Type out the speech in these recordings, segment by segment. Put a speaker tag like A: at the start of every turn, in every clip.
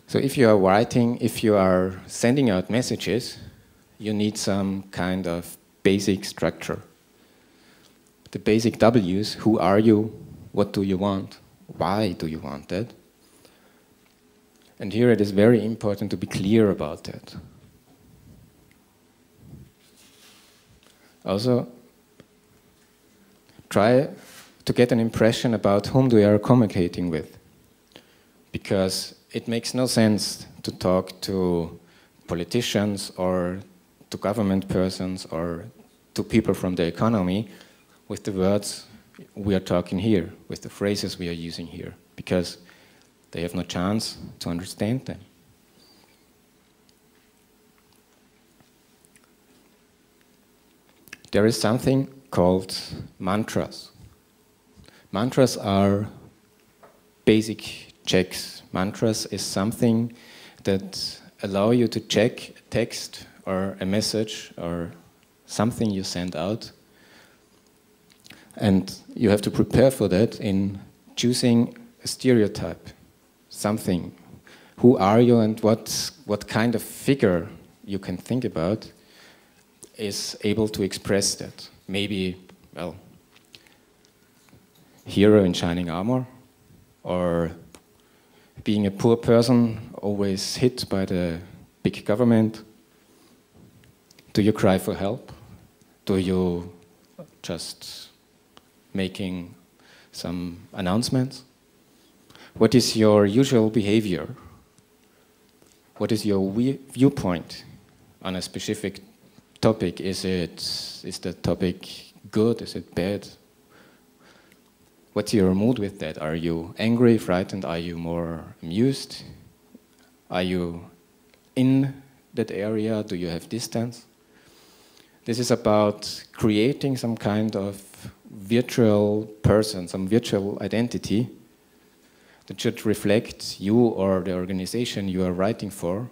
A: So if you are writing, if you are sending out messages, you need some kind of basic structure. The basic W's: who are you, what do you want, why do you want that? And here it is very important to be clear about that. Also, try to get an impression about whom we are communicating with, because it makes no sense to talk to politicians or to government persons or to people from the economy with the words we are talking here, with the phrases we are using here, because they have no chance to understand them. There is something called mantras. Mantras are basic checks. Mantras is something that allow you to check a text or a message or something you send out. And you have to prepare for that in choosing a stereotype, something. Who are you and what kind of figure you can think about is able to express that. Maybe, well, hero in shining armor, or being a poor person always hit by the big government. Do you cry for help? Do you just making some announcements? What is your usual behavior? What is your viewpoint on a specific topic? Is the topic good? Is it bad? What's your mood with that? Are you angry, frightened? Are you more amused? Are you in that area? Do you have distance? This is about creating some kind of virtual person, some virtual identity that should reflect you or the organization you are writing for,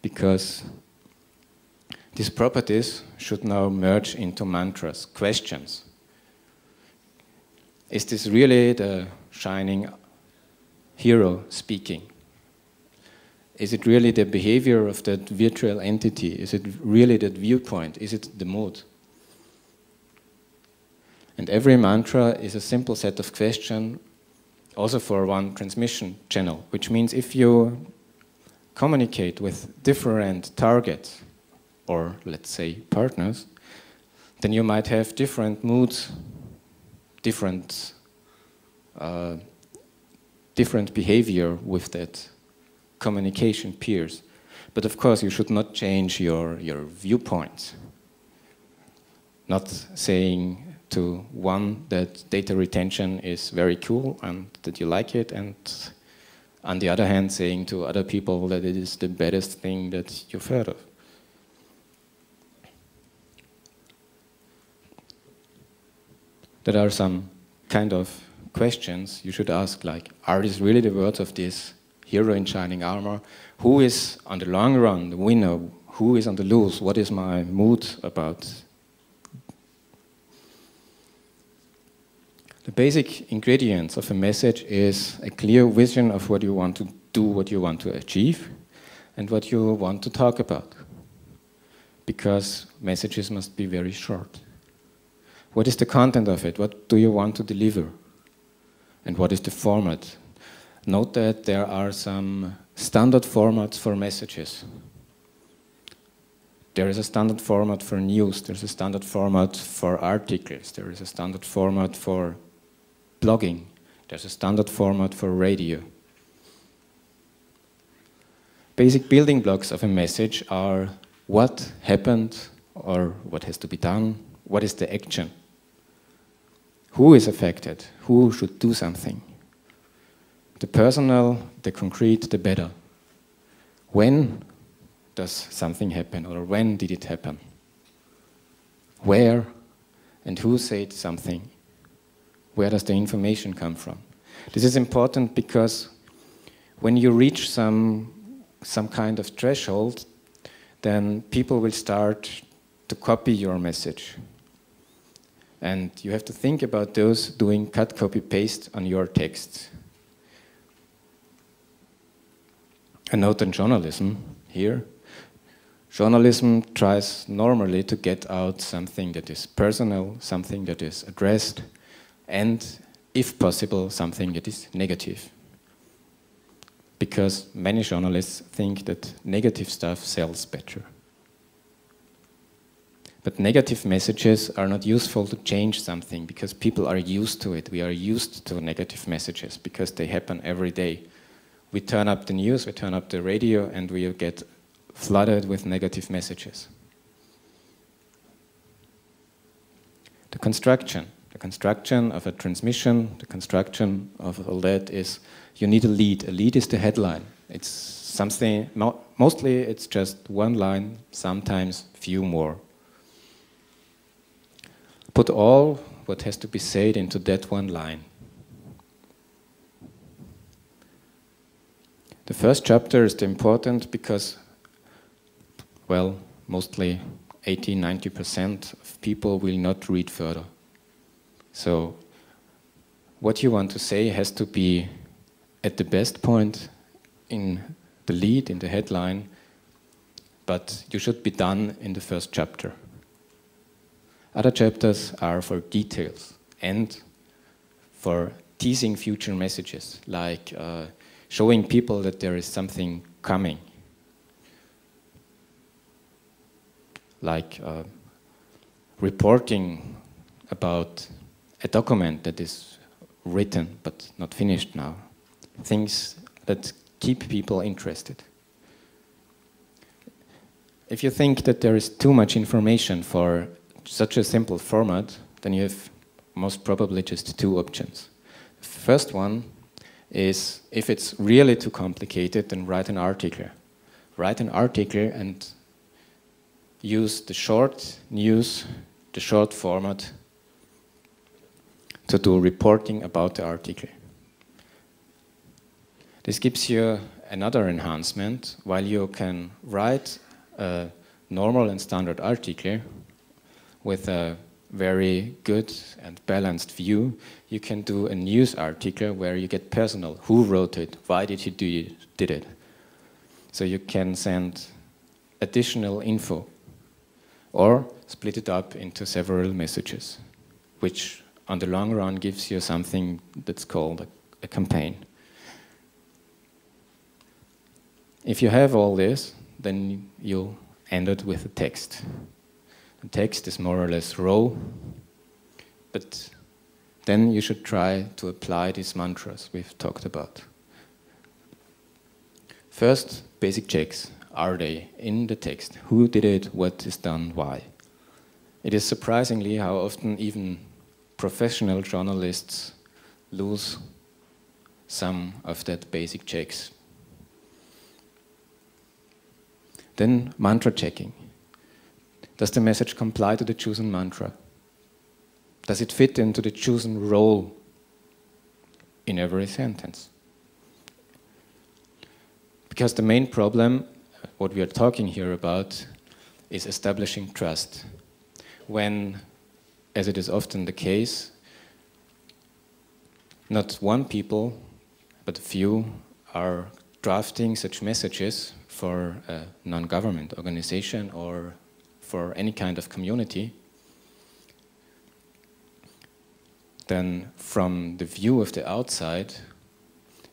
A: because these properties should now merge into mantras, questions. Is this really the shining hero speaking? Is it really the behavior of that virtual entity? Is it really that viewpoint? Is it the mood? And every mantra is a simple set of questions, also for one transmission channel, which means if you communicate with different targets, or let's say partners, then you might have different moods, different behavior with that communication peers. But of course, you should not change your viewpoints. Not saying to one that data retention is very cool and that you like it, and on the other hand saying to other people that it is the baddest thing that you've heard of. There are some kind of questions you should ask, like, are these really the words of this hero in shining armor? Who is on the long run the winner? Who is on the loose? What is my mood about? The basic ingredients of a message is a clear vision of what you want to do, what you want to achieve, and what you want to talk about. Because messages must be very short. What is the content of it? What do you want to deliver? And what is the format? Note that there are some standard formats for messages. There is a standard format for news, there's a standard format for articles, there is a standard format for blogging, there's a standard format for radio. Basic building blocks of a message are what happened or what has to be done, what is the action, who is affected, who should do something. The personal, the concrete, the better. When does something happen, or when did it happen? Where and who said something? Where does the information come from? This is important because when you reach some kind of threshold, then people will start to copy your message. And you have to think about those doing cut, copy, paste on your text. A note on journalism here. Journalism tries normally to get out something that is personal, something that is addressed, and, if possible, something that is negative. Because many journalists think that negative stuff sells better. But negative messages are not useful to change something because people are used to it. We are used to negative messages because they happen every day. We turn up the news, we turn up the radio, and we get flooded with negative messages. The construction of a transmission, the construction of all that is, you need a lead. A lead is the headline. It's something, mostly it's just one line, sometimes few more. Put all what has to be said into that one line. The first chapter is important because, well, mostly 80–90% of people will not read further. So what you want to say has to be at the best point in the lead, in the headline, but you should be done in the first chapter. Other chapters are for details and for teasing future messages, like showing people that there is something coming. Like reporting about a document that is written but not finished now. Things that keep people interested. If you think that there is too much information for such a simple format, then you have most probably just two options. The first one is, if it's really too complicated, then write an article. Write an article and use the short news, the short format, to do reporting about the article. This gives you another enhancement. While you can write a normal and standard article with a very good and balanced view, you can do a news article where you get personal. Who wrote it? Why did he did it? So you can send additional info or split it up into several messages, which on the long run gives you something that's called a campaign. If you have all this, then you'll end it with a text. The text is more or less raw, but then you should try to apply these mantras we've talked about. First, basic checks. Are they in the text? Who did it? What is done? Why? It is surprisingly how often even professional journalists lose some of that basic checks. Then mantra checking. Does the message comply to the chosen mantra? Does it fit into the chosen role in every sentence? Because the main problem, what we are talking here about, is establishing trust. When, as it is often the case, not one people, but a few are drafting such messages for a non-government organization or for any kind of community, then from the view of the outside,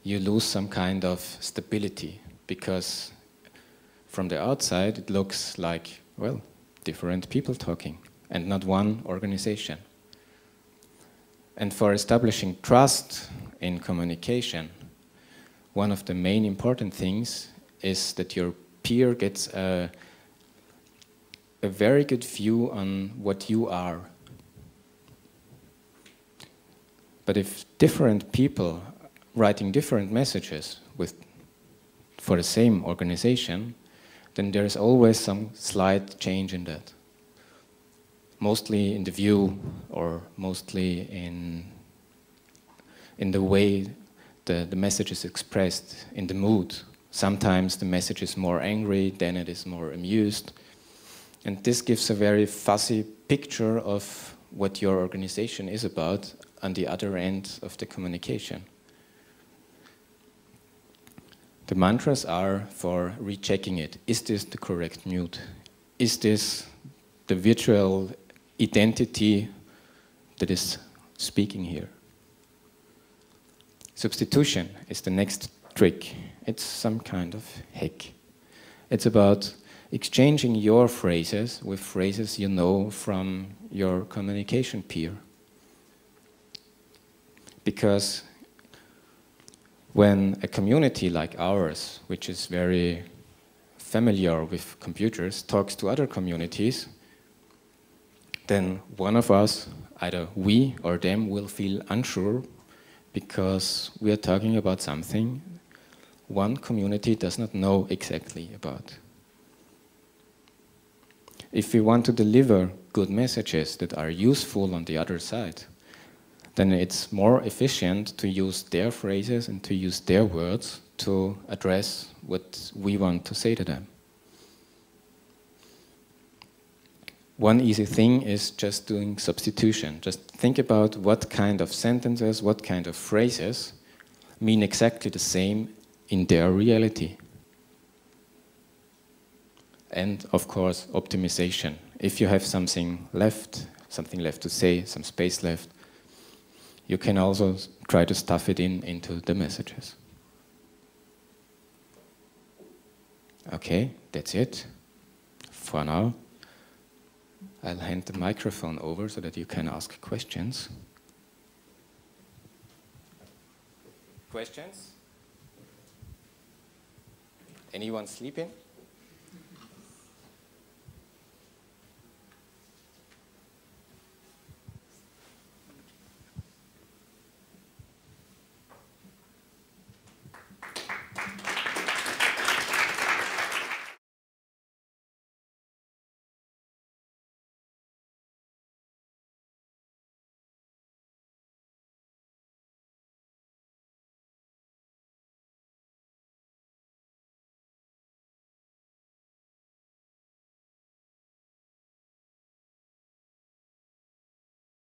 A: you lose some kind of stability, because from the outside it looks like, well, different people talking and not one organization. And for establishing trust in communication, one of the main important things is that your peer gets a very good view on what you are. But if different people writing different messages for the same organization, then there is always some slight change in that. Mostly in the view, or mostly in the way the message is expressed, in the mood. Sometimes the message is more angry, then it is more amused. And this gives a very fuzzy picture of what your organization is about on the other end of the communication. The mantras are for rechecking it. Is this the correct mood? Is this the virtual identity that is speaking here? Substitution is the next trick. It's some kind of hack. It's about exchanging your phrases with phrases you know from your communication peer. Because when a community like ours, which is very familiar with computers, talks to other communities, then one of us, either we or them, will feel unsure because we are talking about something one community does not know exactly about. If we want to deliver good messages that are useful on the other side, then it's more efficient to use their phrases and to use their words to address what we want to say to them. One easy thing is just doing substitution. Just think about what kind of sentences, what kind of phrases mean exactly the same in their reality. And of course, optimization. If you have something left to say, some space left, you can also try to stuff it into the messages. Okay, that's it for now. I'll hand the microphone over so that you can ask questions. Questions? Anyone sleeping?